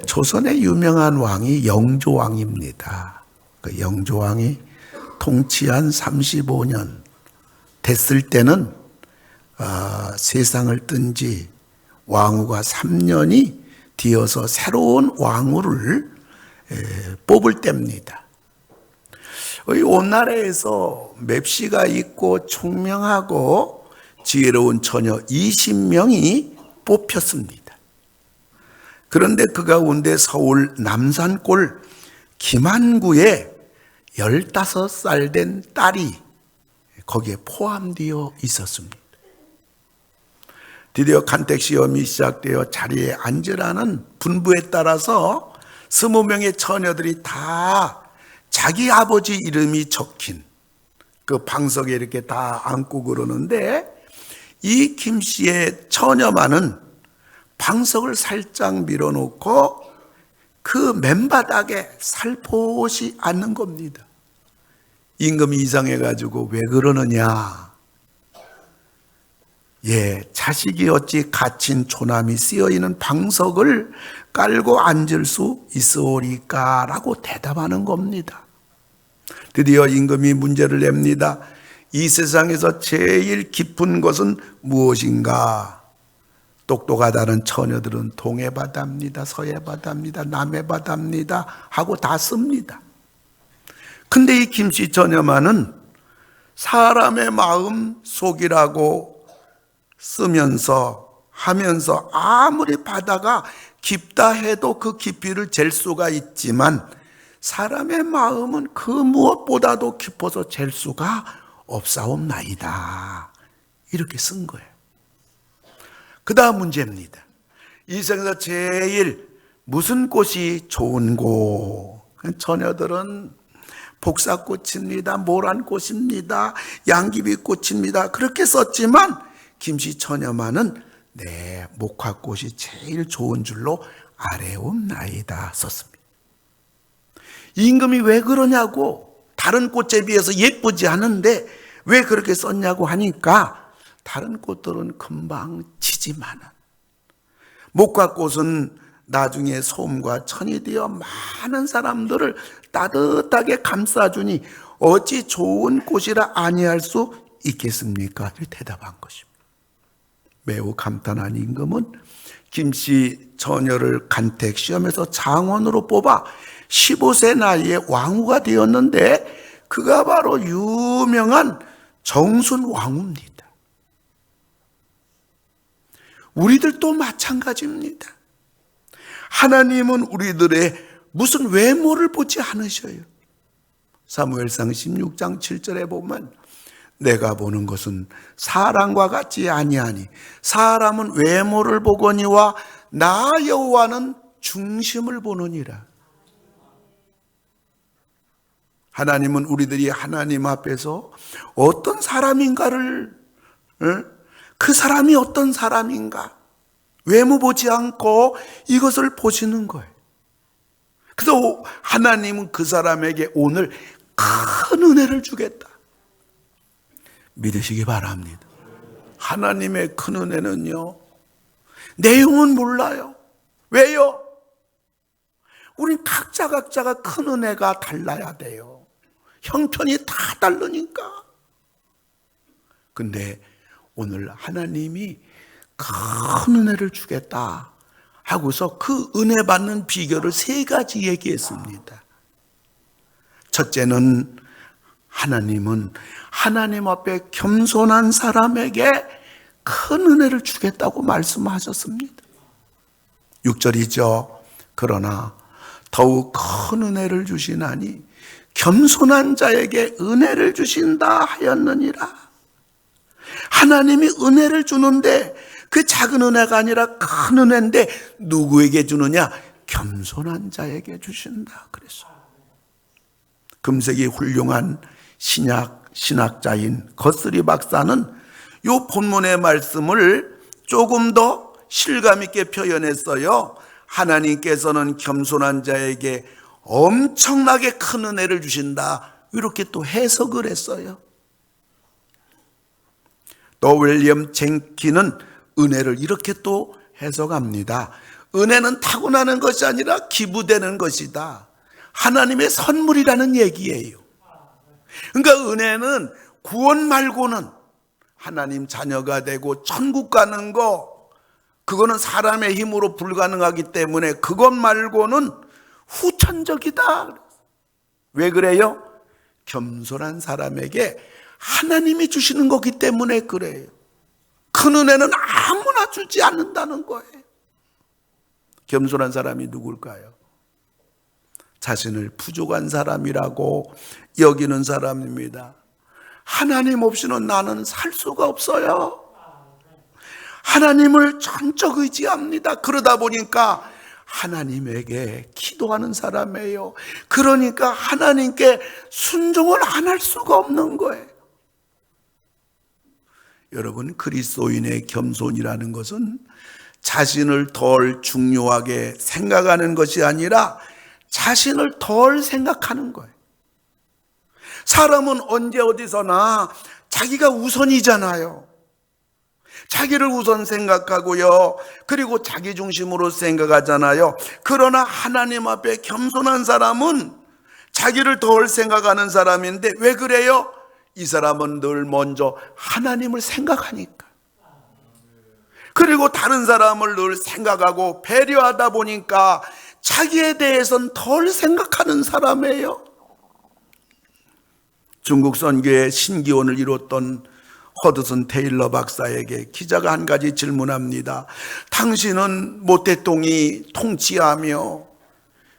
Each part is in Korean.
조선의 유명한 왕이 영조왕입니다. 그 영조왕이 통치한 35년 됐을 때는 세상을 뜬 지 왕후가 3년이 되어서 새로운 왕후를 뽑을 때입니다. 온 나라에서 맵시가 있고 총명하고 지혜로운 처녀 20명이 뽑혔습니다. 그런데 그 가운데 서울 남산골 김한구에 15살 된 딸이 거기에 포함되어 있었습니다. 드디어 간택시험이 시작되어 자리에 앉으라는 분부에 따라서 20명의 처녀들이 다 자기 아버지 이름이 적힌 그 방석에 이렇게 다 앉고 그러는데, 이 김씨의 처녀만은 방석을 살짝 밀어놓고 그 맨바닥에 살포시 앉는 겁니다. 임금이 이상해가지고 왜 그러느냐? 자식이 어찌 갇힌 초남이 쓰여있는 방석을 깔고 앉을 수 있으오리까? 라고 대답하는 겁니다. 드디어 임금이 문제를 냅니다. 이 세상에서 제일 깊은 것은 무엇인가? 똑똑하다는 처녀들은 동해바다입니다, 서해바다입니다, 남해바다입니다 하고 다 씁니다. 근데 이 김씨 처녀만은 사람의 마음 속이라고 쓰면서 하면서 아무리 바다가 깊다 해도 그 깊이를 잴 수가 있지만 사람의 마음은 그 무엇보다도 깊어서 잴 수가 없사옵나이다, 이렇게 쓴 거예요. 그 다음 문제입니다. 이 세상에서 제일 무슨 꽃이 좋은고? 처녀들은 복사꽃입니다, 모란꽃입니다, 양귀비꽃입니다 그렇게 썼지만 김씨 처녀만은 목화꽃이 제일 좋은 줄로 아뢰옵나이다 썼습니다. 임금이 왜 그러냐고, 다른 꽃에 비해서 예쁘지 않은데 왜 그렇게 썼냐고 하니까 다른 꽃들은 금방 지지만은 목화꽃은 나중에 솜과 천이 되어 많은 사람들을 따뜻하게 감싸주니 어찌 좋은 꽃이라 아니할 수 있겠습니까? 대답한 것입니다. 매우 감탄한 임금은 김씨 처녀를 간택 시험에서 장원으로 뽑아 15세 나이에 왕후가 되었는데 그가 바로 유명한 정순 왕후입니다. 우리들도 마찬가지입니다. 하나님은 우리들의 무슨 외모를 보지 않으셔요. 사무엘상 16장 7절에 보면 내가 보는 것은 사람과 같지 아니하니 사람은 외모를 보거니와 나 여호와는 중심을 보느니라. 하나님은 우리들이 하나님 앞에서 어떤 사람인가를, 그 사람이 어떤 사람인가 외모 보지 않고 이것을 보시는 거예요. 그래서 하나님은 그 사람에게 오늘 큰 은혜를 주겠다, 믿으시기 바랍니다. 하나님의 큰 은혜는요, 내용은 몰라요. 왜요? 우린 각자가 큰 은혜가 달라야 돼요. 형편이 다 다르니까. 근데 오늘 하나님이 큰 은혜를 주겠다 하고서 그 은혜 받는 비결을 3가지 얘기했습니다. 첫째는 하나님은 하나님 앞에 겸손한 사람에게 큰 은혜를 주겠다고 말씀하셨습니다. 6절이죠. 그러나 더욱 큰 은혜를 주시나니 겸손한 자에게 은혜를 주신다 하였느니라. 하나님이 은혜를 주는데 그 작은 은혜가 아니라 큰 은혜인데 누구에게 주느냐? 겸손한 자에게 주신다 그랬어요. 금색이 훌륭한 신학자인 거스리 박사는 이 본문의 말씀을 조금 더 실감 있게 표현했어요. 하나님께서는 겸손한 자에게 엄청나게 큰 은혜를 주신다, 이렇게 또 해석을 했어요. 또 윌리엄 젠키는 은혜를 이렇게 또 해석합니다. 은혜는 타고나는 것이 아니라 기부되는 것이다. 하나님의 선물이라는 얘기예요. 그러니까 은혜는 구원 말고는 하나님 자녀가 되고 천국 가는 거, 그거는 사람의 힘으로 불가능하기 때문에 그것 말고는 후천적이다. 왜 그래요? 겸손한 사람에게 하나님이 주시는 거기 때문에 그래요. 큰 은혜는 아무나 주지 않는다는 거예요. 겸손한 사람이 누굴까요? 자신을 부족한 사람이라고 여기는 사람입니다. 하나님 없이는 나는 살 수가 없어요. 하나님을 전적 의지합니다. 그러다 보니까 하나님에게 기도하는 사람이에요. 그러니까 하나님께 순종을 안 할 수가 없는 거예요. 여러분, 그리스도인의 겸손이라는 것은 자신을 덜 중요하게 생각하는 것이 아니라 자신을 덜 생각하는 거예요. 사람은 언제 어디서나 자기가 우선이잖아요. 자기를 우선 생각하고요. 그리고 자기 중심으로 생각하잖아요. 그러나 하나님 앞에 겸손한 사람은 자기를 덜 생각하는 사람인데 왜 그래요? 이 사람은 늘 먼저 하나님을 생각하니까. 그리고 다른 사람을 늘 생각하고 배려하다 보니까 자기에 대해서는 덜 생각하는 사람이에요. 중국 선교의 신기원을 이뤘던 허드슨 테일러 박사에게 기자가 한 가지 질문합니다. 당신은 모태똥이 통치하며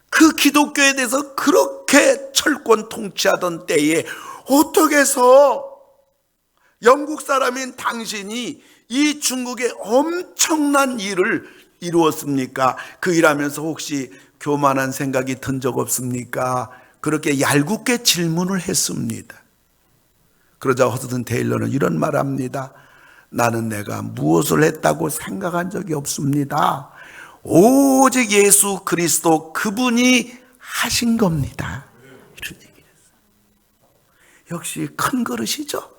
그 기독교에 대해서 그렇게 철권 통치하던 때에 어떻게 해서 영국 사람인 당신이 이 중국의 엄청난 일을 이루었습니까? 그 일하면서 혹시 교만한 생각이 든 적 없습니까? 그렇게 얄궂게 질문을 했습니다. 그러자 허드슨 테일러는 이런 말을 합니다. 나는 내가 무엇을 했다고 생각한 적이 없습니다. 오직 예수 그리스도 그분이 하신 겁니다. 이런 얘기를 했어요. 역시 큰 그릇이죠.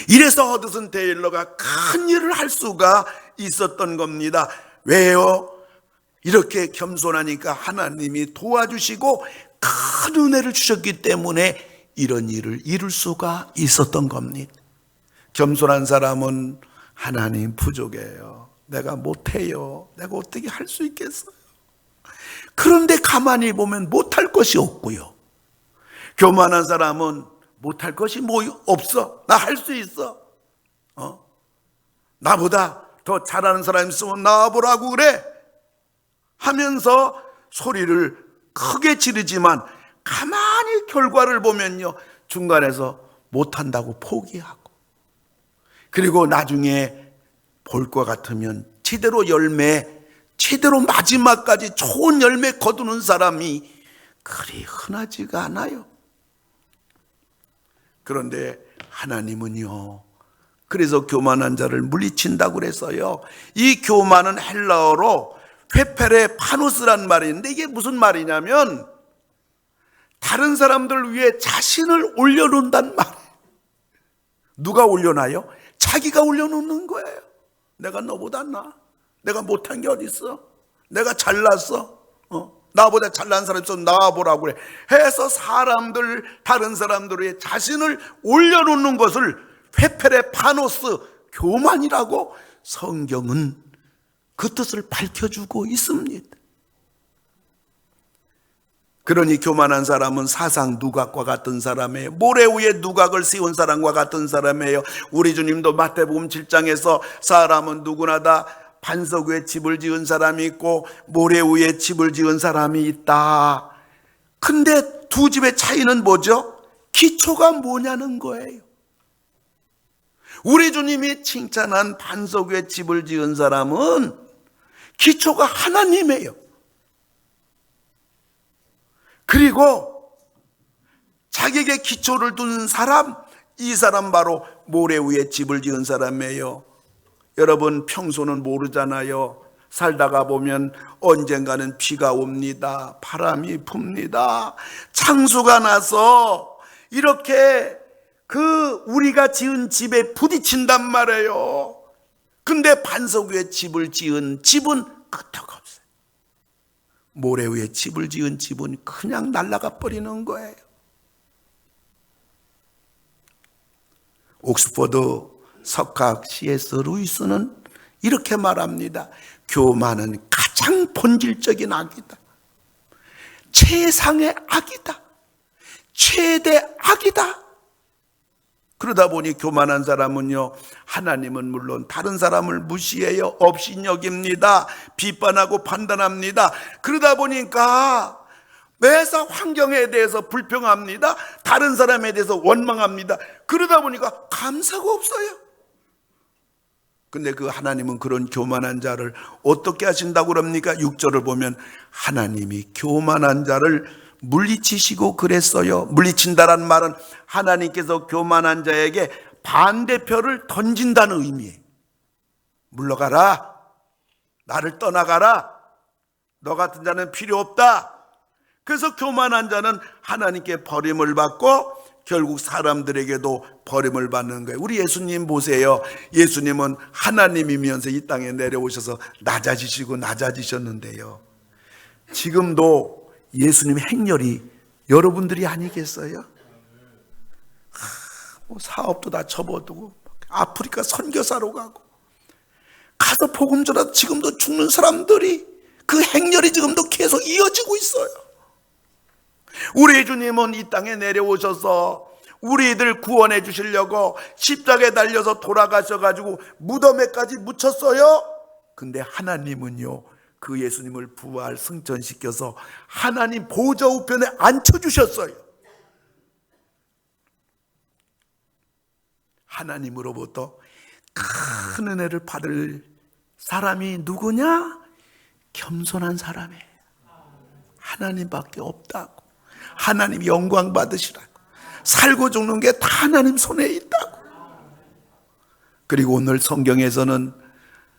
이래서 허드슨 테일러가 큰 일을 할 수가 있었던 겁니다. 왜요? 이렇게 겸손하니까 하나님이 도와주시고 큰 은혜를 주셨기 때문에 이런 일을 이룰 수가 있었던 겁니다. 겸손한 사람은 하나님 부족해요. 내가 못해요. 내가 어떻게 할 수 있겠어요? 그런데 가만히 보면 못할 것이 없고요. 교만한 사람은 못할 것이 뭐 없어. 나 할 수 있어. 나보다 더 잘하는 사람 있으면 나와보라고 그래 하면서 소리를 크게 지르지만 가만히 결과를 보면요, 중간에서 못한다고 포기하고, 그리고 나중에 볼 것 같으면 제대로 마지막까지 좋은 열매 거두는 사람이 그리 흔하지가 않아요. 그런데 하나님은요, 그래서 교만한 자를 물리친다고 그래서요, 이 교만은 헬라어로 회페레 파노스란 말인데 이게 무슨 말이냐면 다른 사람들 위해 자신을 올려놓는단 말이에요. 누가 올려놔요? 자기가 올려놓는 거예요. 내가 너보다 나. 내가 못한 게 어디 있어? 내가 잘났어? 나보다 잘난 사람 있어 나와보라고 그래 해서 다른 사람들 위해 자신을 올려놓는 것을 회페레 파노스, 교만이라고 성경은 그 뜻을 밝혀주고 있습니다. 그러니 교만한 사람은 사상 누각과 같은 사람이에요. 모래 위에 누각을 씌운 사람과 같은 사람이에요. 우리 주님도 마태복음 7장에서 사람은 누구나 다 반석 위에 집을 지은 사람이 있고 모래 위에 집을 지은 사람이 있다. 근데 두 집의 차이는 뭐죠? 기초가 뭐냐는 거예요. 우리 주님이 칭찬한 반석 위에 집을 지은 사람은 기초가 하나님이에요. 그리고 자기에게 기초를 둔 사람, 이 사람 바로 모래 위에 집을 지은 사람이에요. 여러분, 평소는 모르잖아요. 살다가 보면 언젠가는 비가 옵니다. 바람이 붑니다. 창수가 나서 이렇게 우리가 지은 집에 부딪힌단 말이에요. 근데 반석 위에 집을 지은 집은 끄떡 없어요. 모래 위에 집을 지은 집은 그냥 날아가 버리는 거예요. 옥스퍼드 석학 C.S. 루이스는 이렇게 말합니다. 교만은 가장 본질적인 악이다. 최상의 악이다. 최대 악이다. 그러다 보니 교만한 사람은요, 하나님은 물론 다른 사람을 무시해요. 업신여깁니다. 비판하고 판단합니다. 그러다 보니까 매사 환경에 대해서 불평합니다. 다른 사람에 대해서 원망합니다. 그러다 보니까 감사가 없어요. 근데 그 하나님은 그런 교만한 자를 어떻게 하신다고 그럽니까? 6절을 보면 하나님이 교만한 자를 물리치시고 그랬어요. 물리친다란 말은 하나님께서 교만한 자에게 반대표를 던진다는 의미예요. 물러가라. 나를 떠나가라. 너 같은 자는 필요 없다. 그래서 교만한 자는 하나님께 버림을 받고 결국 사람들에게도 버림을 받는 거예요. 우리 예수님 보세요. 예수님은 하나님이면서 이 땅에 내려오셔서 낮아지시고 낮아지셨는데요, 지금도 예수님 행렬이 여러분들이 아니겠어요? 사업도 다 접어두고 아프리카 선교사로 가고 가서 복음 전하다 지금도 죽는 사람들이, 그 행렬이 지금도 계속 이어지고 있어요. 우리 주님은 이 땅에 내려오셔서 우리들 구원해 주시려고 십자가에 달려서 돌아가셔가지고 무덤에까지 묻혔어요. 근데 하나님은요, 그 예수님을 부활 승천시켜서 하나님 보좌 우편에 앉혀주셨어요. 하나님으로부터 큰 은혜를 받을 사람이 누구냐? 겸손한 사람이에요. 하나님밖에 없다고. 하나님 영광 받으시라고. 살고 죽는 게 다 하나님 손에 있다고. 그리고 오늘 성경에서는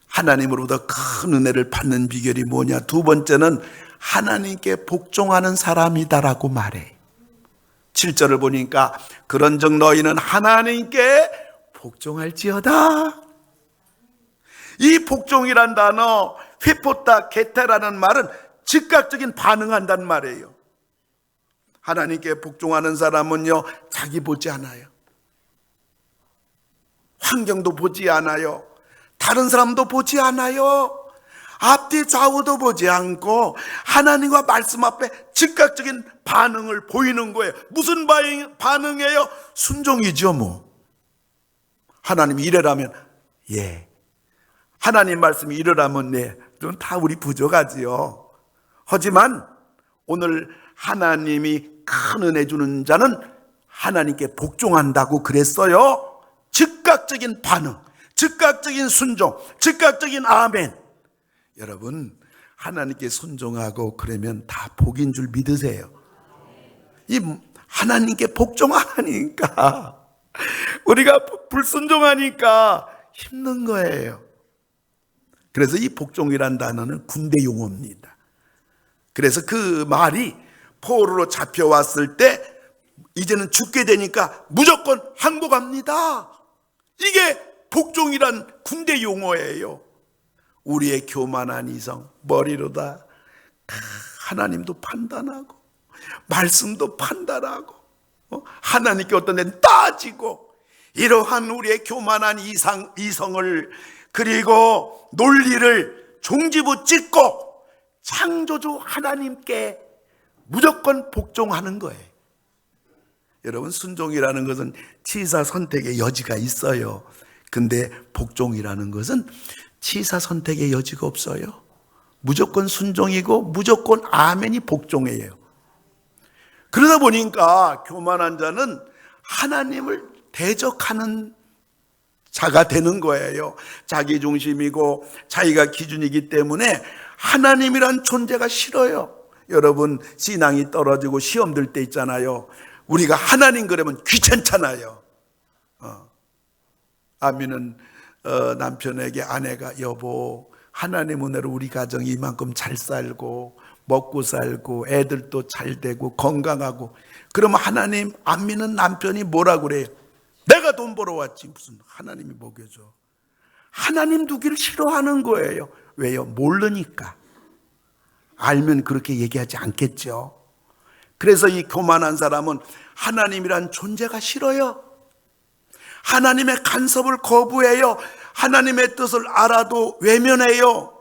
하나님으로부터 큰 은혜를 받는 비결이 뭐냐? 두 번째는 하나님께 복종하는 사람이다라고 말해. 7절을 보니까 그런즉 너희는 하나님께 복종할지어다. 이 복종이란 단어, 휘포타 게테라는 말은 즉각적인 반응한단 말이에요. 하나님께 복종하는 사람은요, 자기 보지 않아요. 환경도 보지 않아요. 다른 사람도 보지 않아요. 앞뒤 좌우도 보지 않고 하나님과 말씀 앞에 즉각적인 반응을 보이는 거예요. 무슨 반응이에요? 순종이죠 뭐. 하나님이 이래라면 예, 하나님 말씀이 이래라면 네, 그건 다 우리 부족하지요. 하지만 오늘 하나님이 큰 은혜 주는 자는 하나님께 복종한다고 그랬어요. 즉각적인 반응, 즉각적인 순종, 즉각적인 아멘. 여러분, 하나님께 순종하고 그러면 다 복인 줄 믿으세요. 이 하나님께 복종하니까, 우리가 불순종하니까 힘든 거예요. 그래서 이 복종이란 단어는 군대 용어입니다. 그래서 그 말이 포로로 잡혀왔을 때 이제는 죽게 되니까 무조건 항복합니다. 이게 복종이란 군대 용어예요. 우리의 교만한 이성, 머리로다 하나님도 판단하고 말씀도 판단하고 하나님께 어떤 데는 따지고, 이러한 우리의 교만한 이성을 그리고 논리를 종지부 찍고 창조주 하나님께 무조건 복종하는 거예요. 여러분, 순종이라는 것은 치사 선택의 여지가 있어요. 근데 복종이라는 것은 치사 선택의 여지가 없어요. 무조건 순종이고 무조건 아멘이 복종이에요. 그러다 보니까 교만한 자는 하나님을 대적하는 자가 되는 거예요. 자기 중심이고 자기가 기준이기 때문에 하나님이란 존재가 싫어요. 여러분, 신앙이 떨어지고 시험 들 때 있잖아요. 우리가 하나님 그러면 귀찮잖아요. 아미는 남편에게 아내가 여보, 하나님 은혜로 우리 가정이 이만큼 잘 살고 먹고 살고 애들도 잘 되고 건강하고, 그러면 하나님 안 믿는 남편이 뭐라 그래요? 내가 돈 벌어 왔지 무슨 하나님이 먹여줘. 하나님 두기를 싫어하는 거예요. 왜요? 모르니까. 알면 그렇게 얘기하지 않겠죠. 그래서 이 교만한 사람은 하나님이란 존재가 싫어요. 하나님의 간섭을 거부해요. 하나님의 뜻을 알아도 외면해요.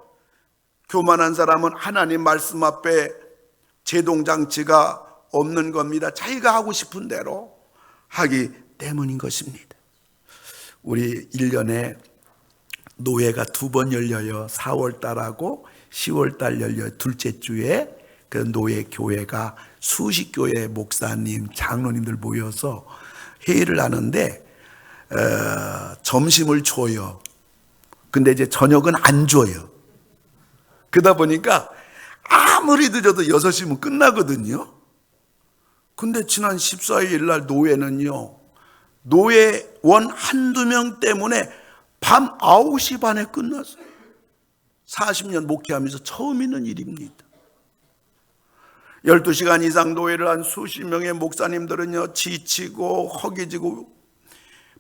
교만한 사람은 하나님 말씀 앞에 제동장치가 없는 겁니다. 자기가 하고 싶은 대로 하기 때문인 것입니다. 우리 1년에 노회가 2번 열려요. 4월달하고 10월달 열려요. 둘째 주에 그 노회 교회가 수십 교회 목사님, 장로님들 모여서 회의를 하는데 점심을 줘요. 근데 이제 저녁은 안 줘요. 그러다 보니까 아무리 늦어도 6시면 끝나거든요. 근데 지난 14일 날 노회는요, 노회원 한두 명 때문에 밤 9시 반에 끝났어요. 40년 목회하면서 처음 있는 일입니다. 12시간 이상 노회를 한 수십 명의 목사님들은요, 지치고 허기지고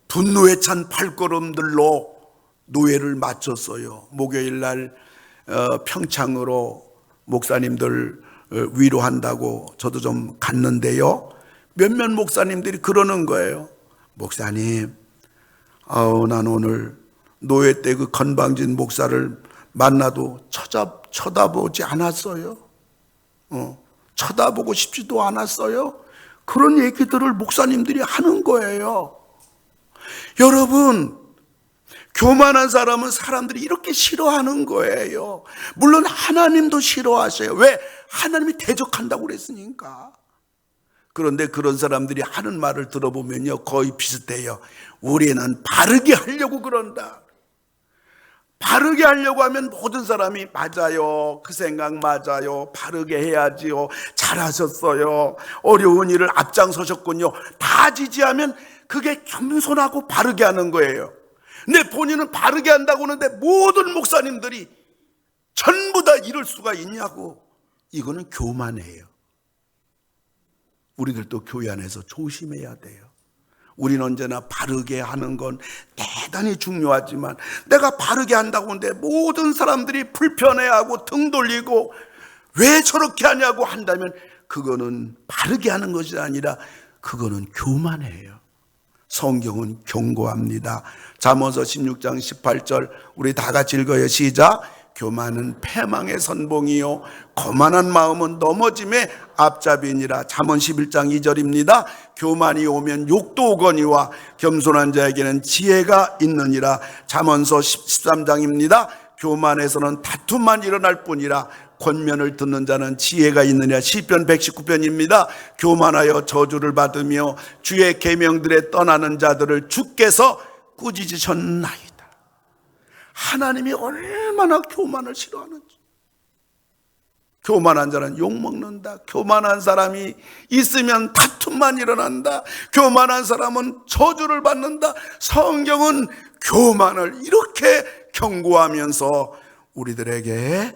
분노에 찬 발걸음들로 노회를 마쳤어요. 목요일 날 평창으로 목사님들 위로한다고 저도 좀 갔는데요, 몇몇 목사님들이 그러는 거예요. 목사님, 난 오늘 노회 때 그 건방진 목사를 만나도 쳐다보지 않았어요. 쳐다보고 싶지도 않았어요. 그런 얘기들을 목사님들이 하는 거예요. 여러분, 교만한 사람은 사람들이 이렇게 싫어하는 거예요. 물론 하나님도 싫어하셔요. 왜? 하나님이 대적한다고 그랬으니까. 그런데 그런 사람들이 하는 말을 들어보면요, 거의 비슷해요. 우리는 바르게 하려고 그런다. 바르게 하려고 하면 모든 사람이 맞아요. 그 생각 맞아요. 바르게 해야지요. 잘하셨어요. 어려운 일을 앞장서셨군요. 다 지지하면 그게 겸손하고 바르게 하는 거예요. 근데 본인은 바르게 한다고 하는데 모든 목사님들이 전부 다 이럴 수가 있냐고. 이거는 교만이에요. 우리들도 교회 안에서 조심해야 돼요. 우리는 언제나 바르게 하는 건 대단히 중요하지만, 내가 바르게 한다고 하는데 모든 사람들이 불편해하고 등 돌리고 왜 저렇게 하냐고 한다면 그거는 바르게 하는 것이 아니라 그거는 교만이에요. 성경은 경고합니다. 잠언서 16장 18절 우리 다 같이 읽어요. 시작. 교만은 패망의 선봉이요 거만한 마음은 넘어짐의 앞잡이니라. 잠언 11장 2절입니다. 교만이 오면 욕도 오거니와 겸손한 자에게는 지혜가 있느니라. 잠언서 13장입니다. 교만에서는 다툼만 일어날 뿐이라 권면을 듣는 자는 지혜가 있느냐. 시편 119편입니다. 교만하여 저주를 받으며 주의 계명들에 떠나는 자들을 주께서 꾸짖으셨나이다. 하나님이 얼마나 교만을 싫어하는지. 교만한 자는 욕먹는다. 교만한 사람이 있으면 다툼만 일어난다. 교만한 사람은 저주를 받는다. 성경은 교만을 이렇게 경고하면서 우리들에게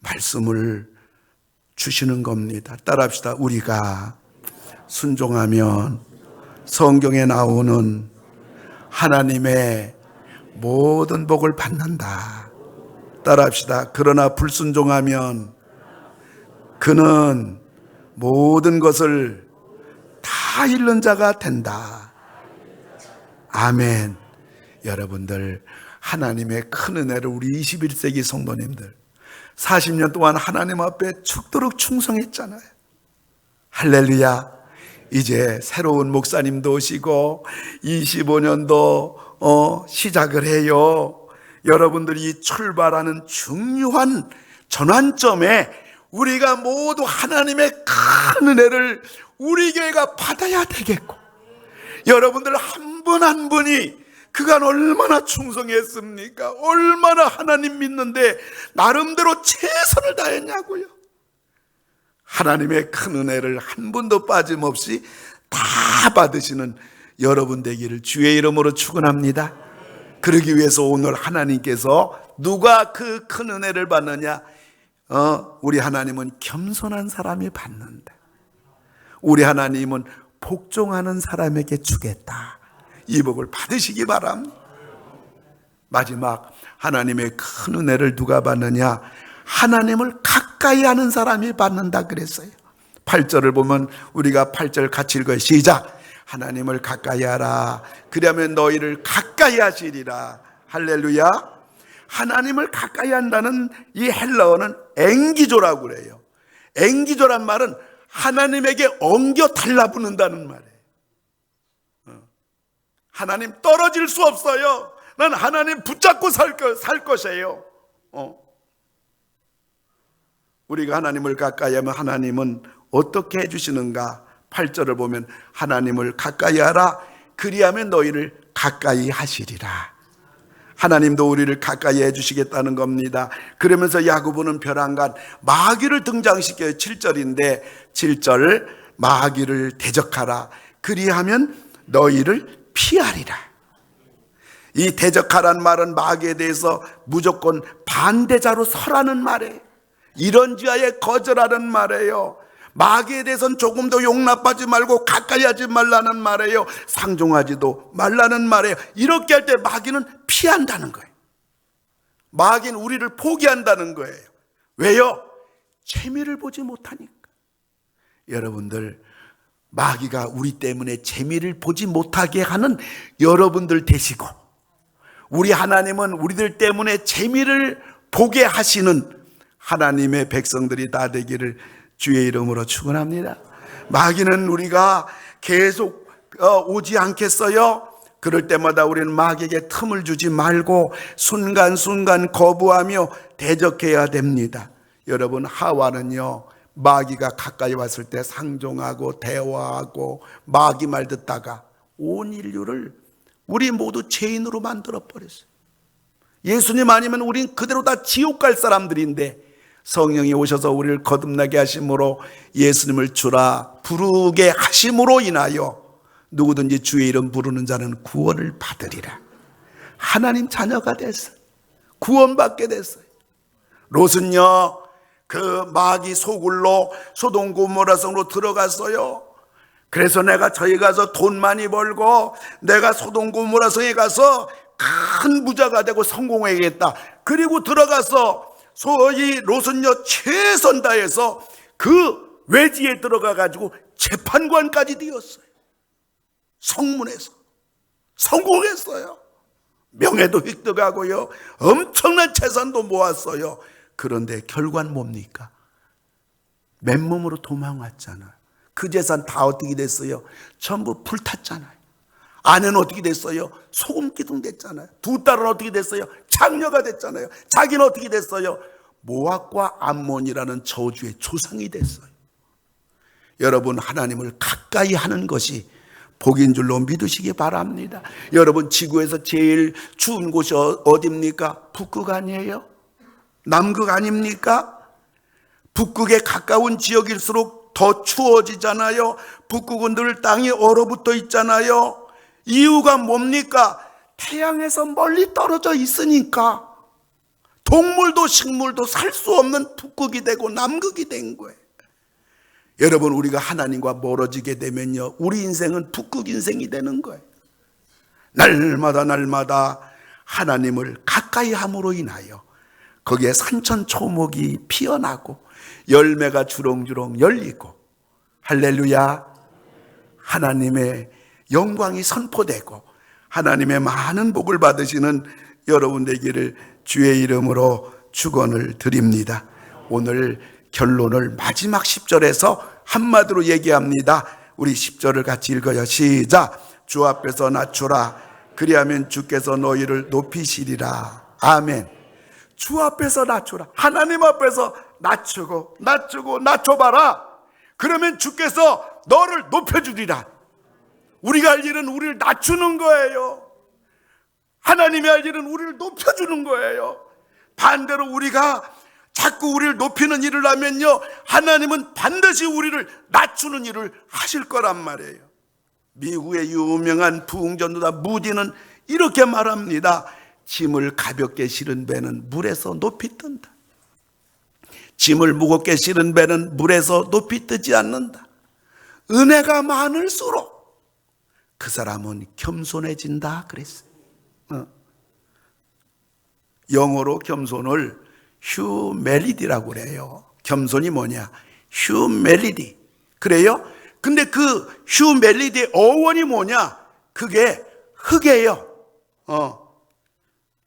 말씀을 주시는 겁니다. 따라합시다. 우리가 순종하면 성경에 나오는 하나님의 모든 복을 받는다. 따라합시다. 그러나 불순종하면 그는 모든 것을 다 잃는 자가 된다. 아멘. 여러분들, 하나님의 큰 은혜를 우리 21세기 성도님들 40년 동안 하나님 앞에 죽도록 충성했잖아요. 할렐루야. 이제 새로운 목사님도 오시고 25년도 시작을 해요. 여러분들이 출발하는 중요한 전환점에 우리가 모두 하나님의 큰 은혜를 우리 교회가 받아야 되겠고, 여러분들 한 분 한 분이 그간 얼마나 충성했습니까? 얼마나 하나님 믿는데 나름대로 최선을 다했냐고요. 하나님의 큰 은혜를 한 분도 빠짐없이 다 받으시는 여러분 되기를 주의 이름으로 축원합니다. 그러기 위해서 오늘 하나님께서 누가 그 큰 은혜를 받느냐? 우리 하나님은 겸손한 사람이 받는다. 우리 하나님은 복종하는 사람에게 주겠다. 이 복을 받으시기 바랍니다. 마지막 하나님의 큰 은혜를 누가 받느냐? 하나님을 가까이 하는 사람이 받는다 그랬어요. 8절을 보면 우리가 8절 같이 읽어요. 시작. 하나님을 가까이 하라. 그러면 너희를 가까이 하시리라. 할렐루야. 하나님을 가까이 한다는 이 헬라어는 앵기조라고 그래요. 앵기조란 말은 하나님에게 엉겨 달라붙는다는 말이에요. 하나님 떨어질 수 없어요. 난 하나님 붙잡고 살 것이에요. 우리가 하나님을 가까이 하면 하나님은 어떻게 해주시는가? 8절을 보면 하나님을 가까이 하라. 그리하면 너희를 가까이 하시리라. 하나님도 우리를 가까이 해주시겠다는 겁니다. 그러면서 야고보는 벼랑간 마귀를 등장시켜요. 7절인데 7절 마귀를 대적하라. 그리하면 너희를 피하리라. 이 대적하란 말은 마귀에 대해서 무조건 반대자로 서라는 말이에요. 이런지하에 거절하는 말이에요. 마귀에 대해서는 조금 더 용납하지 말고 가까이 하지 말라는 말이에요. 상종하지도 말라는 말이에요. 이렇게 할 때 마귀는 피한다는 거예요. 마귀는 우리를 포기한다는 거예요. 왜요? 재미를 보지 못하니까. 여러분들, 마귀가 우리 때문에 재미를 보지 못하게 하는 여러분들 되시고, 우리 하나님은 우리들 때문에 재미를 보게 하시는 하나님의 백성들이 다 되기를 주의 이름으로 축원합니다. 마귀는 우리가 계속 오지 않겠어요? 그럴 때마다 우리는 마귀에게 틈을 주지 말고 순간순간 거부하며 대적해야 됩니다. 여러분, 하와는요, 마귀가 가까이 왔을 때 상종하고 대화하고 마귀 말 듣다가 온 인류를 우리 모두 죄인으로 만들어 버렸어요. 예수님 아니면 우린 그대로 다 지옥 갈 사람들인데 성령이 오셔서 우리를 거듭나게 하심으로 예수님을 주라 부르게 하심으로 인하여 누구든지 주의 이름 부르는 자는 구원을 받으리라. 하나님 자녀가 됐어요. 구원받게 됐어요. 롯은요, 그 마귀 소굴로 소돔 고모라 성으로 들어갔어요. 그래서 내가 저기 가서 돈 많이 벌고 내가 소돔 고모라 성에 가서 큰 부자가 되고 성공해야겠다. 그리고 들어가서 소위 롯은요 최선 다해서 그 외지에 들어가 가지고 재판관까지 되었어요. 성문에서 성공했어요. 명예도 획득하고요, 엄청난 재산도 모았어요. 그런데 결과는 뭡니까? 맨몸으로 도망왔잖아요. 그 재산 다 어떻게 됐어요? 전부 불탔잖아요. 아내는 어떻게 됐어요? 소금기둥 됐잖아요. 두 딸은 어떻게 됐어요? 장녀가 됐잖아요. 자기는 어떻게 됐어요? 모압과 암몬이라는 저주의 조상이 됐어요. 여러분, 하나님을 가까이 하는 것이 복인 줄로 믿으시기 바랍니다. 여러분, 지구에서 제일 추운 곳이 어디입니까? 북극 아니에요? 남극 아닙니까? 북극에 가까운 지역일수록 더 추워지잖아요. 북극은 늘 땅이 얼어붙어 있잖아요. 이유가 뭡니까? 태양에서 멀리 떨어져 있으니까. 동물도 식물도 살 수 없는 북극이 되고 남극이 된 거예요. 여러분, 우리가 하나님과 멀어지게 되면요, 우리 인생은 북극 인생이 되는 거예요. 날마다 하나님을 가까이 함으로 인하여 거기에 산천초목이 피어나고 열매가 주렁주렁 열리고, 할렐루야, 하나님의 영광이 선포되고 하나님의 많은 복을 받으시는 여러분 되기를 주의 이름으로 축원을 드립니다. 오늘 결론을 마지막 10절에서 한마디로 얘기합니다. 우리 10절을 같이 읽어요. 시작. 주 앞에서 낮추라. 그리하면 주께서 너희를 높이시리라. 아멘. 주 앞에서 낮추라. 하나님 앞에서 낮춰봐라. 그러면 주께서 너를 높여주리라. 우리가 할 일은 우리를 낮추는 거예요. 하나님이 할 일은 우리를 높여주는 거예요. 반대로 우리가 자꾸 우리를 높이는 일을 하면요, 하나님은 반드시 우리를 낮추는 일을 하실 거란 말이에요. 미국의 유명한 부흥전도자 무디는 이렇게 말합니다. 짐을 가볍게 실은 배는 물에서 높이 뜬다. 짐을 무겁게 실은 배는 물에서 높이 뜨지 않는다. 은혜가 많을수록 그 사람은 겸손해진다 그랬어요. 영어로 겸손을 humility라고 그래요. 겸손이 뭐냐? humility. 그래요? 근데 그 humility의 어원이 뭐냐? 그게 흙이에요.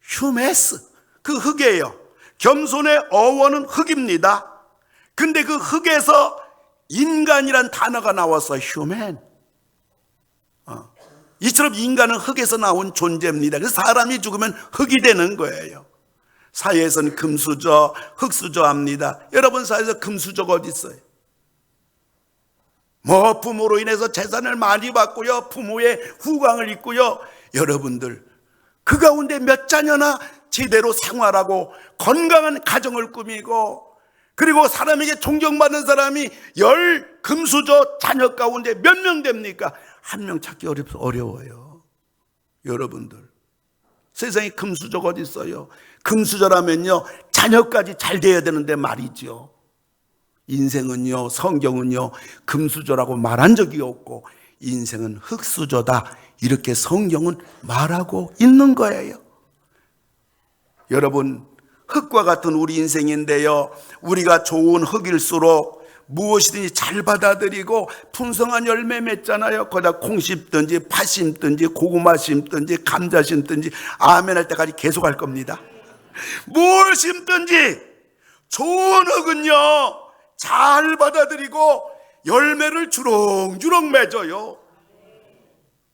humus. 그 흙이에요. 겸손의 어원은 흙입니다. 근데 그 흙에서 인간이란 단어가 나와서 human. 이처럼 인간은 흙에서 나온 존재입니다. 그래서 사람이 죽으면 흙이 되는 거예요. 사회에서는 금수저, 흙수저 합니다. 여러분 사회에서 금수저가 어디 있어요? 뭐 부모로 인해서 재산을 많이 받고요, 부모의 후광을 입고요. 여러분들 그 가운데 몇 자녀나 제대로 생활하고 건강한 가정을 꾸미고, 그리고 사람에게 존경받는 사람이 10 금수저 자녀 가운데 몇 명 됩니까? 한 명 찾기 어려워요. 여러분들 세상에 금수저가 어디 있어요? 금수저라면요 자녀까지 잘 돼야 되는데 말이죠. 인생은요, 성경은요 금수저라고 말한 적이 없고 인생은 흙수저다, 이렇게 성경은 말하고 있는 거예요. 여러분, 흙과 같은 우리 인생인데요, 우리가 좋은 흙일수록 무엇이든지 잘 받아들이고 풍성한 열매 맺잖아요. 거기다 콩 심든지 팥 심든지 고구마 심든지 감자 심든지 아멘 할 때까지 계속 할 겁니다. 뭘 심든지 좋은 흙은요 잘 받아들이고 열매를 주렁주렁 맺어요.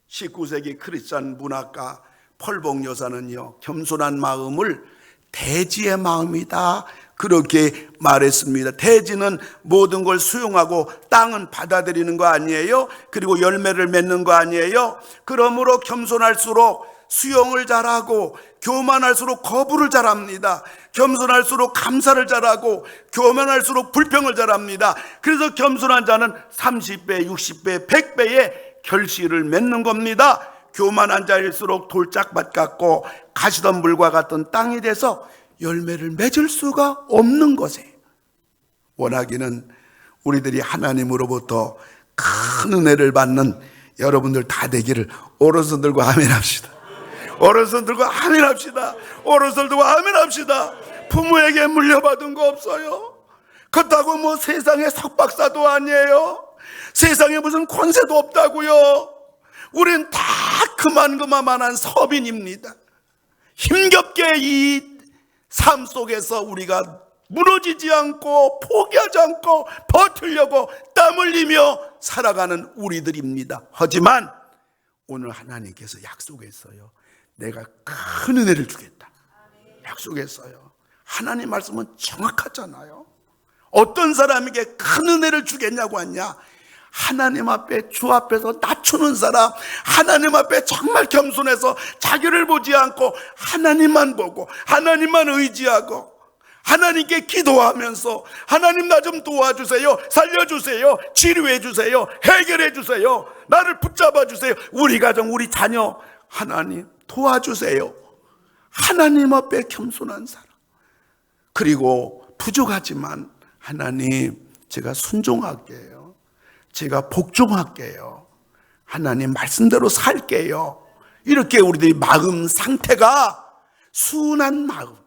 19세기 크리스찬 문학가 펄봉 여사는요 겸손한 마음을 대지의 마음이다, 그렇게 말했습니다. 대지는 모든 걸 수용하고 땅은 받아들이는 거 아니에요? 그리고 열매를 맺는 거 아니에요? 그러므로 겸손할수록 수용을 잘하고 교만할수록 거부를 잘합니다. 겸손할수록 감사를 잘하고 교만할수록 불평을 잘합니다. 그래서 겸손한 자는 30배, 60배, 100배의 결실을 맺는 겁니다. 교만한 자일수록 돌짝밭 같고 가시덤불과 같은 땅이 돼서 열매를 맺을 수가 없는 것이에요. 원하기는 우리들이 하나님으로부터 큰 은혜를 받는 여러분들 다 되기를 오른손 들고 아멘 합시다. 오른손 들고 아멘 합시다. 오른손 들고 아멘 합시다. 부모에게 물려받은 거 없어요. 그렇다고 뭐 세상에 석박사도 아니에요. 세상에 무슨 권세도 없다고요. 우린 다 그만한 서민입니다. 힘겹게 이 삶 속에서 우리가 무너지지 않고 포기하지 않고 버티려고 땀 흘리며 살아가는 우리들입니다. 하지만 오늘 하나님께서 약속했어요. 내가 큰 은혜를 주겠다. 약속했어요. 하나님 말씀은 정확하잖아요. 어떤 사람에게 큰 은혜를 주겠냐고 하냐? 하나님 앞에, 주 앞에서 낮추는 사람, 하나님 앞에 정말 겸손해서 자기를 보지 않고 하나님만 보고 하나님만 의지하고 하나님께 기도하면서 하나님 나 좀 도와주세요, 살려주세요, 치료해주세요, 해결해주세요, 나를 붙잡아주세요, 우리 가정, 우리 자녀 하나님 도와주세요. 하나님 앞에 겸손한 사람, 그리고 부족하지만 하나님 제가 순종할게요, 제가 복종할게요, 하나님 말씀대로 살게요, 이렇게 우리들이 마음 상태가 순한 마음,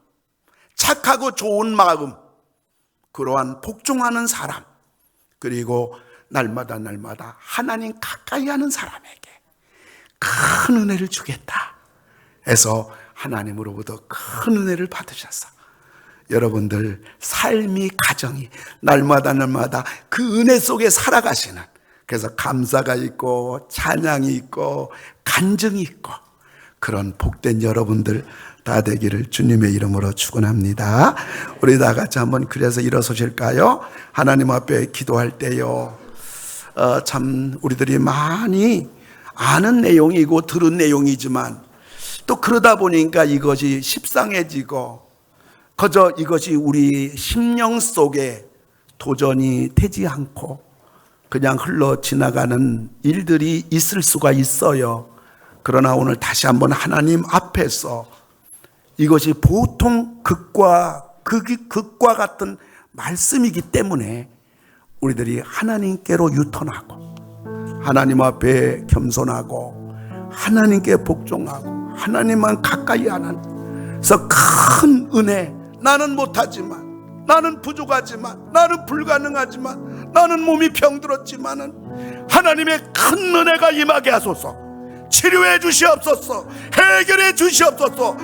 착하고 좋은 마음, 그러한 복종하는 사람, 그리고 날마다 하나님 가까이 하는 사람에게 큰 은혜를 주겠다 해서 하나님으로부터 큰 은혜를 받으셔서 여러분들 삶이, 가정이 날마다 그 은혜 속에 살아가시는, 그래서 감사가 있고 찬양이 있고 간증이 있고 그런 복된 여러분들 다 되기를 주님의 이름으로 축원합니다. 우리 다 같이 한번 그래서 일어서실까요? 하나님 앞에 기도할 때요, 참 우리들이 많이 아는 내용이고 들은 내용이지만 또 그러다 보니까 이것이 십상해지고 그저 이것이 우리 심령 속에 도전이 되지 않고 그냥 흘러 지나가는 일들이 있을 수가 있어요. 그러나 오늘 다시 한번 하나님 앞에서 이것이 보통 극과 같은 말씀이기 때문에 우리들이 하나님께로 유턴하고 하나님 앞에 겸손하고 하나님께 복종하고 하나님만 가까이 하는 그래서 큰 은혜, 나는 못하지만, 나는 부족하지만, 나는 불가능하지만, 나는 몸이 병들었지만은 하나님의 큰 은혜가 임하게 하소서. 치료해 주시옵소서. 해결해 주시옵소서.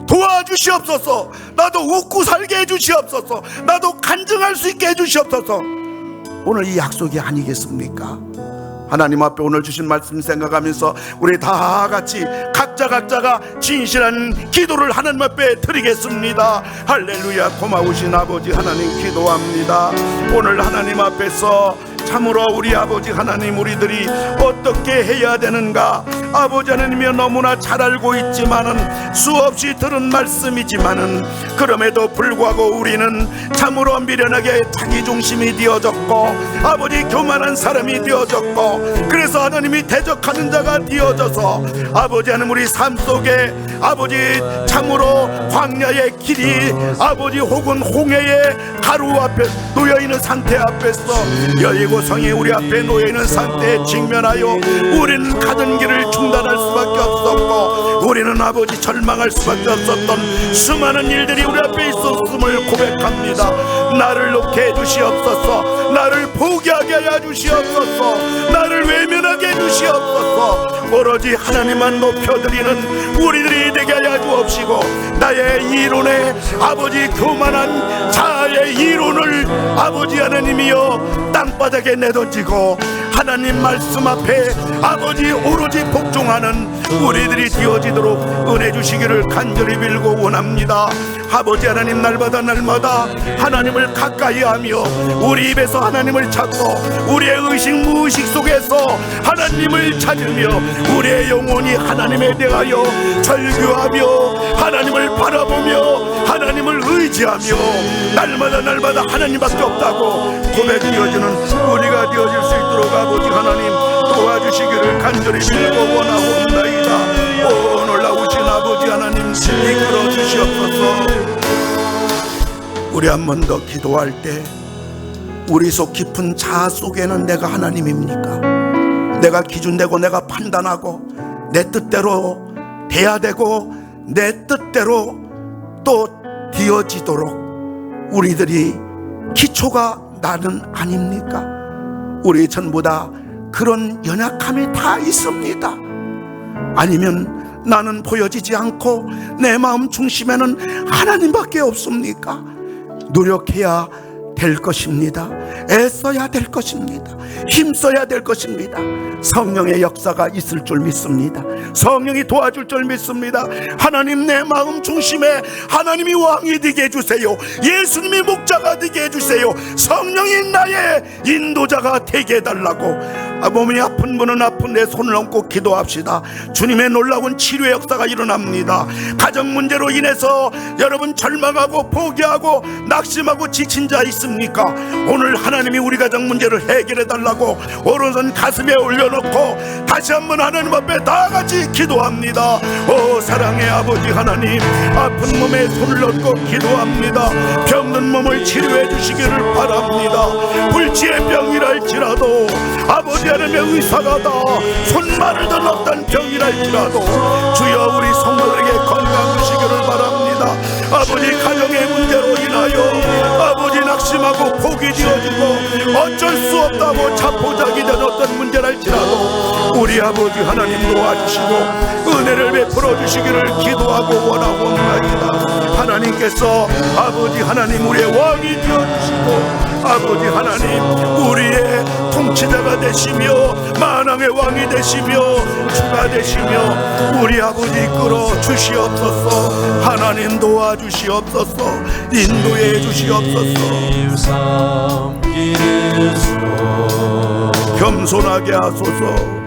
도와주시옵소서. 나도 웃고 살게 해주시옵소서. 나도 간증할 수 있게 해주시옵소서. 오늘 이 약속이 아니겠습니까? 하나님 앞에 오늘 주신 말씀 생각하면서 우리 다 같이 각자가 진실한 기도를 하나님 앞에 드리겠습니다. 할렐루야. 고마우신 아버지 하나님 기도합니다. 오늘 하나님 앞에서 참으로 우리 아버지 하나님, 우리들이 어떻게 해야 되는가, 아버지 하나님이 너무나 잘 알고 있지만은, 수없이 들은 말씀이지만은, 그럼에도 불구하고 우리는 참으로 미련하게 자기중심이 되어졌고, 아버지 교만한 사람이 되어졌고, 그래서 하나님이 대적하는 자가 되어져서 아버지 하나님 우리 삶 속에 아버지 참으로 광야의 길이 아버지 혹은 홍해의 가루 앞에 놓여있는 상태 앞에서, 여리고 성이 우리 앞에 놓여있는 상태에 직면하여 우리는 가던 길을 중단할 수밖에 없었고, 우리는 아버지 절망할 수밖에 없었던 수많은 일들이 우리 앞에 있었음을 고백합니다. 나를 놓게 해주시옵소서. 나를 포기하게 해 주시옵소서. 나를 외면하게 해 주시옵소서. 오로지 하나님만 높여드리는 우리들이 되게 하여 주옵시고, 나의 이론에 아버지 교만한 자아의 이론을 아버지 하나님이여 땅바닥에 내던지고 하나님 말씀 앞에 아버지 오로지 복종하는 우리들이 되어지도록 은혜 주시기를 간절히 빌고 원합니다. 아버지 하나님, 날마다 하나님을 가까이 하며 우리 입에서 하나님을 찾고 우리의 의식 무의식 속에서 하나님을 찾으며 우리의 영혼이 하나님에 대하여 절규하며 하나님을 바라보며 하나님을 의지하며 날마다 하나님밖에 없다고 고백되어지는 우리가 되어질 수 있도록 아버지 하나님 도와주시기를 간절히 빌고 원하옵나이다. 오 놀라우신 아버지 하나님 이끌어 주시옵소서. 우리 한 번 더 기도할 때 우리 속 깊은 자아 속에는 내가 하나님입니까? 내가 기준되고 내가 판단하고 내 뜻대로 돼야 되고 내 뜻대로 또 되어지도록 우리들이 기초가 나는 아닙니까? 우리 전부 다 그런 연약함이 다 있습니다. 아니면 나는 보여지지 않고 내 마음 중심에는 하나님밖에 없습니까? 노력해야 될 것입니다. 애써야 될 것입니다. 힘써야 될 것입니다. 성령의 역사가 있을 줄 믿습니다. 성령이 도와줄 줄 믿습니다. 하나님, 내 마음 중심에 하나님이 왕이 되게 해주세요. 예수님이 목자가 되게 해주세요. 성령이 나의 인도자가 되게 해달라고. 몸이 아픈 분은 아픈 내 손을 얹고 기도합시다. 주님의 놀라운 치료의 역사가 일어납니다. 가정 문제로 인해서 여러분 절망하고 포기하고 낙심하고 지친 자 있습니까? 오늘 하나님이 우리 가정 문제를 해결해 달라고 오른손 가슴에 올려놓고 다시 한번 하나님 앞에 다 같이 기도합니다. 오 사랑의 아버지 하나님, 아픈 몸에 손을 얹고 기도합니다. 병든 몸을 치료해 주시기를 바랍니다. 불치의 병이랄지라도 아버지 하나님의 의사가 다 손마르던 어떤 병이랄지라도 주여 우리 성도들에게 건강 주시기를 바랍니다. 아버지 가정의 문제로 인하여 아버지 낙심하고 포기 되어지고 어쩔 수 없다고 자포자기 된 어떤 문제랄지라도 우리 아버지 하나님 도와주시고 은혜를 베풀어 주시기를 기도하고 원하옵나이다. 하나님께서 아버지 하나님 우리의 왕이 되어주시고 아버지 하나님 우리의 통치자가 되시며 만왕의 왕이 되시며 주가 되시며 우리 아버지 이끌어 주시옵소서. 하나님 도와주시옵소서. 인도해 주시옵소서. 겸손하게 하소서.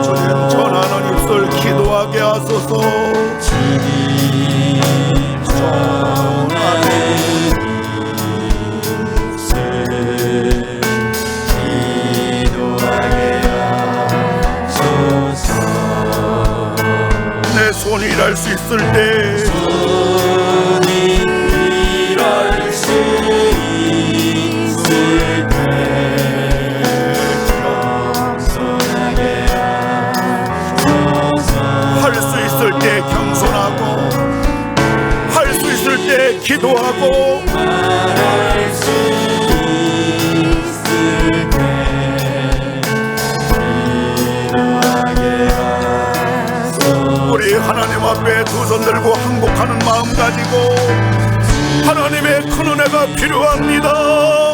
주님 전하는 입술 기도하게 하소서. 내 손이 일할 수 있을 때 일할 수 있을 때 겸손하게 기도하고 말할 수 있을 때 기도하게 하소서. 우리 하나님 앞에 두 손 들고 항복하는 마음 가지고 하나님의 큰 은혜가 필요합니다.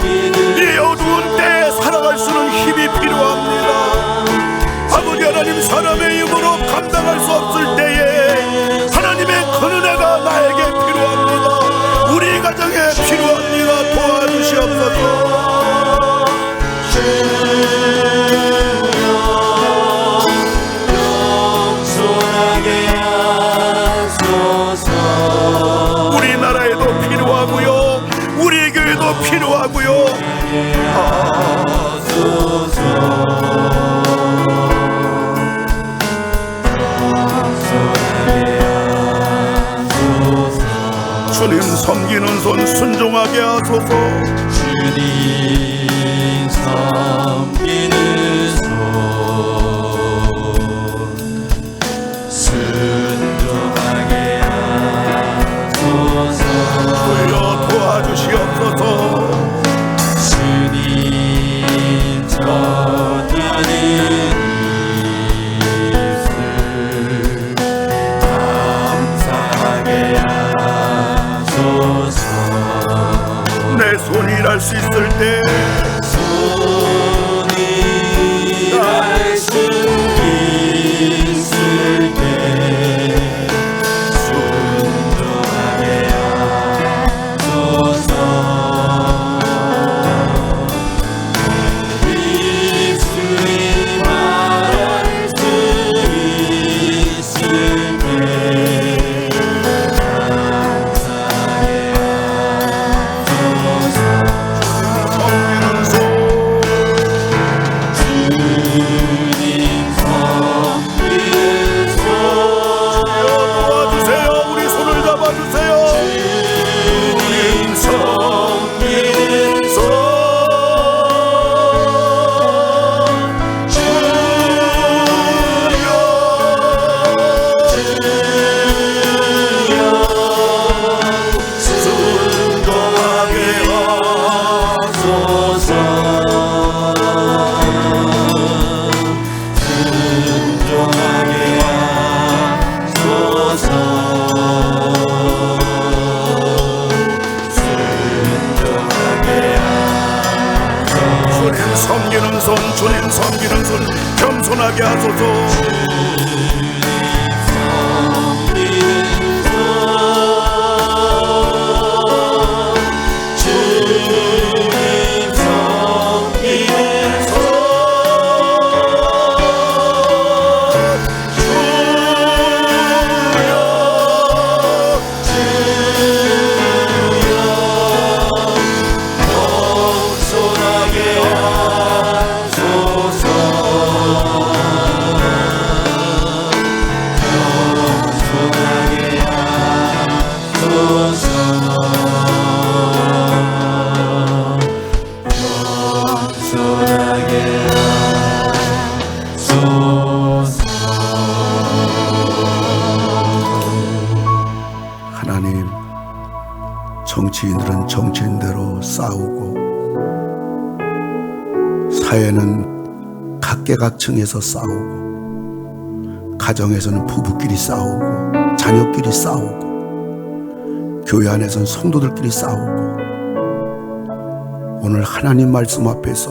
이 어두운 때에 살아갈 수는 힘이 필요합니다. 아버지 하나님, 사람의 힘으로 감당할 수 없을 때에 하나님의 큰 은혜가 나에게 필요합니다. 우리 가정에 필요합니다. 도와주시옵소서. 우리나라에도 필요하고요, 우리 교회도 필요하고요. 주님 섬기는 손 순종하게 하소서. 주님 섬기는 손 순종하게 하소서. 주여 도와주시옵소서. 주님 전하는 입술 감사하게 하소서. 내 손이 일할 수 있을 때 손이 날 수 있을 때 순종하게 하소서. 입술이 말할 수 있을 때 감사하게 하소서. 섬기는 손 주님 섬기는 손 도와주세요. 우리 손을 잡아주세요. 주님 섬기는 손 순종하게 하소서. 순종하게 하소서. 순종하게 하소서. 주님 섬기는 손, 주님 섬기는 손 겸손하게 하소서. 주님 섬기는 손 겸손하게 하소서. 겸손하게 하소서. 겸손하게 하소서. 하나님, 정치인들은 정치인대로 싸우고 사회는 각계각층에서 싸우고 가정에서는 부부끼리 싸우고 자녀끼리 싸우고 교회 안에서는 성도들끼리 싸우고 오늘 하나님 말씀 앞에서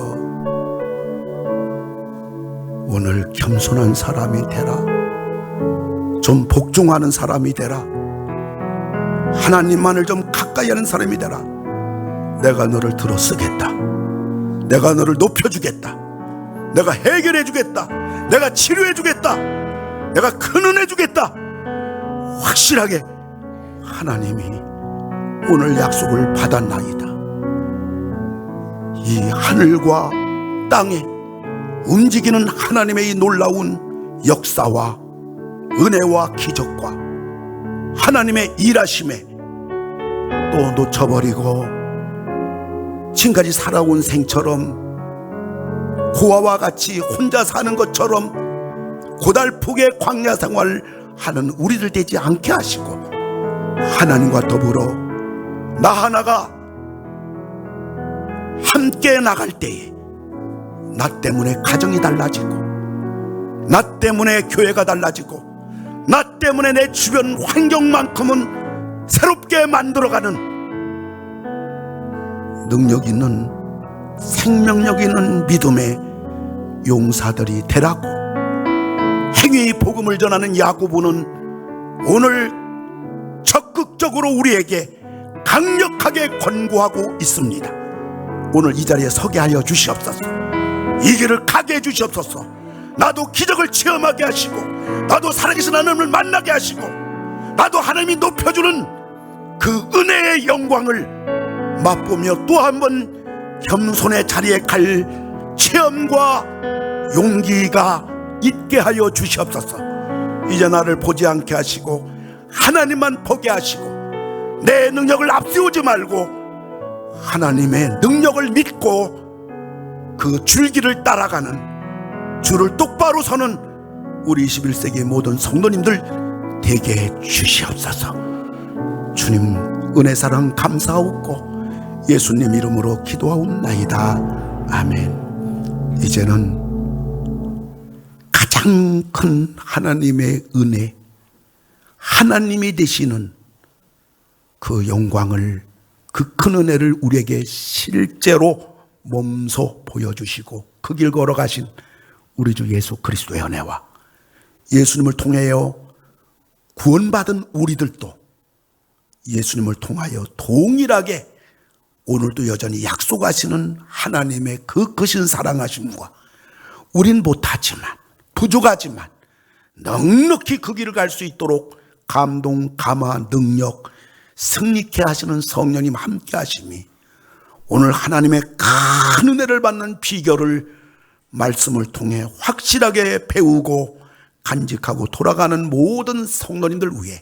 오늘 겸손한 사람이 되라. 좀 복종하는 사람이 되라. 하나님만을 좀 가까이 하는 사람이 되라. 내가 너를 들어 쓰겠다. 내가 너를 높여주겠다. 내가 해결해주겠다. 내가 치료해주겠다. 내가 큰 은혜 주겠다. 확실하게 하나님이 오늘 약속을 받았나이다. 이 하늘과 땅에 움직이는 하나님의 이 놀라운 역사와 은혜와 기적과 하나님의 일하심에 또 놓쳐버리고 지금까지 살아온 생처럼 고아와 같이 혼자 사는 것처럼 고달프게 광야 생활을 하는 우리들 되지 않게 하시고 하나님과 더불어 나 하나가 함께 나갈 때에 나 때문에 가정이 달라지고, 나 때문에 교회가 달라지고, 나 때문에 내 주변 환경만큼은 새롭게 만들어가는 능력 있는, 생명력 있는 믿음의 용사들이 되라고 행위 복음을 전하는 야고보는 오늘 적극적으로 우리에게 강력하게 권고하고 있습니다. 오늘 이 자리에 서게 하여 주시옵소서. 이 길을 가게 해 주시옵소서. 나도 기적을 체험하게 하시고, 나도 살아계신 하나님을 만나게 하시고, 나도 하나님이 높여주는 그 은혜의 영광을 맛보며 또 한 번 겸손의 자리에 갈 체험과 용기가 있게 하여 주시옵소서. 이제 나를 보지 않게 하시고 하나님만 보게 하시고, 내 능력을 앞세우지 말고 하나님의 능력을 믿고 그 줄기를 따라가는, 줄을 똑바로 서는 우리 21세기 모든 성도님들 되게 해 주시옵소서. 주님 은혜 사랑 감사하옵고 예수님 이름으로 기도하옵나이다. 아멘. 이제는 가장 큰 하나님의 은혜, 하나님이 되시는 그 영광을, 그 큰 은혜를 우리에게 실제로 몸소 보여주시고 그 길 걸어가신 우리 주 예수 그리스도의 은혜와 예수님을 통하여 구원받은 우리들도 예수님을 통하여 동일하게 오늘도 여전히 약속하시는 하나님의 그 크신 사랑하심과 우린 못하지만, 부족하지만 넉넉히 그 길을 갈 수 있도록 감동, 감화, 능력, 승리케 하시는 성령님 함께 하심이 오늘 하나님의 큰 은혜를 받는 비결을 말씀을 통해 확실하게 배우고 간직하고 돌아가는 모든 성도님들 위해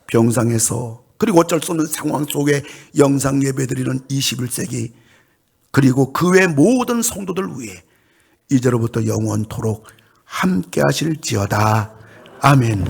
병상에서, 그리고 어쩔 수 없는 상황 속에 영상 예배드리는 21세기, 그리고 그 외 모든 성도들 위해 이제로부터 영원토록 함께 하실지어다. 아멘.